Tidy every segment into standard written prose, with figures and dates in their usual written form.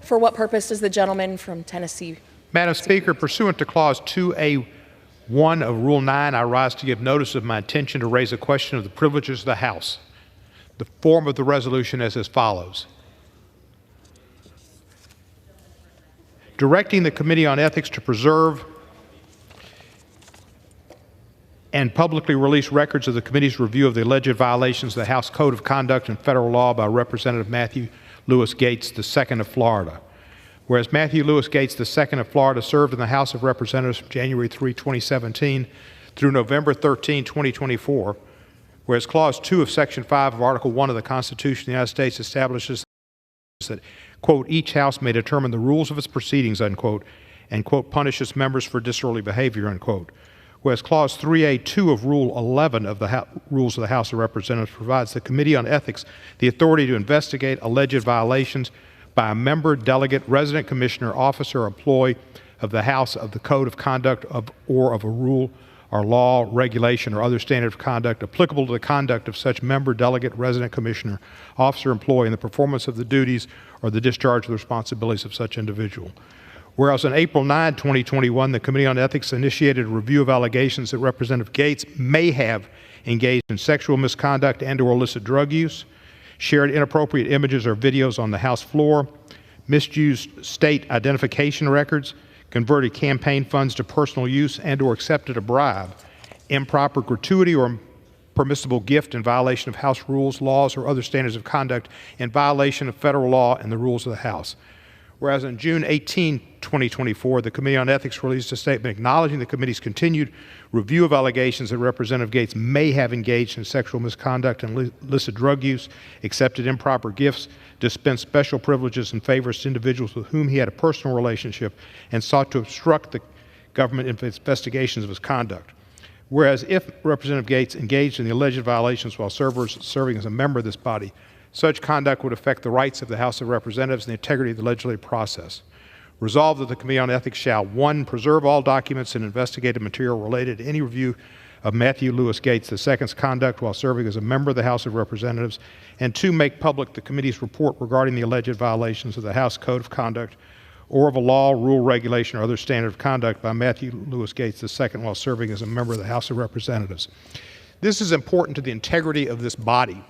For what purpose does the gentleman from Tennessee? Madam Speaker, pursuant to Clause 2A1 of Rule 9, I rise to give notice of my intention to raise a question of the privileges of the House. The form of the resolution is as follows. Directing the Committee on Ethics to preserve and publicly release records of the committee's review of the alleged violations of the House Code of Conduct and federal law by Representative Matthew Lewis Gaetz II of Florida. Whereas Matthew Lewis Gaetz II of Florida served in the House of Representatives from January 3, 2017 through November 13, 2024, whereas Clause 2 of Section 5 of Article 1 of the Constitution of the United States establishes that, quote, each House may determine the rules of its proceedings, unquote, and, quote, punish its members for disorderly behavior, unquote. Whereas Clause 3A2 of Rule 11 of the Rules of the House of Representatives provides the Committee on Ethics the authority to investigate alleged violations by a member, delegate, resident commissioner, officer, or employee of the House of the Code of Conduct or of a rule or law, regulation, or other standard of conduct applicable to the conduct of such member, delegate, resident commissioner, officer, employee in the performance of the duties or the discharge of the responsibilities of such individual. Whereas on April 9, 2021, the Committee on Ethics initiated a review of allegations that Representative Gaetz may have engaged in sexual misconduct and/or illicit drug use, shared inappropriate images or videos on the House floor, misused state identification records, converted campaign funds to personal use and/or accepted a bribe, improper gratuity or permissible gift in violation of House rules, laws, or other standards of conduct in violation of federal law and the rules of the House. Whereas on June 18, 2024, the Committee on Ethics released a statement acknowledging the committee's continued review of allegations that Representative Gaetz may have engaged in sexual misconduct and illicit drug use, accepted improper gifts, dispensed special privileges and favors to individuals with whom he had a personal relationship, and sought to obstruct the government investigations of his conduct. Whereas if Representative Gaetz engaged in the alleged violations while serving as a member of this body, such conduct would affect the rights of the House of Representatives and the integrity of the legislative process. Resolved that the Committee on Ethics shall, 1, preserve all documents and investigative material related to any review of Matthew Lewis Gaetz II's conduct while serving as a member of the House of Representatives, and 2, make public the committee's report regarding the alleged violations of the House Code of Conduct or of a law, rule, regulation, or other standard of conduct by Matthew Lewis Gaetz II while serving as a member of the House of Representatives. This is important to the integrity of this body.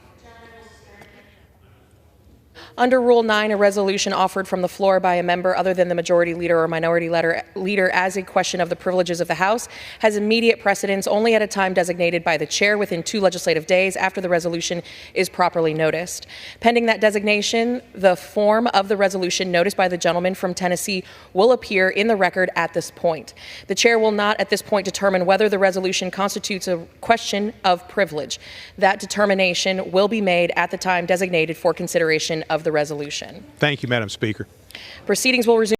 Under Rule 9, a resolution offered from the floor by a member other than the majority leader or minority leader as a question of the privileges of the House has immediate precedence only at a time designated by the chair within 2 legislative days after the resolution is properly noticed. Pending that designation, the form of the resolution noticed by the gentleman from Tennessee will appear in the record at this point. The chair will not at this point determine whether the resolution constitutes a question of privilege. That determination will be made at the time designated for consideration of the resolution. Thank you, Madam Speaker. Proceedings will resume.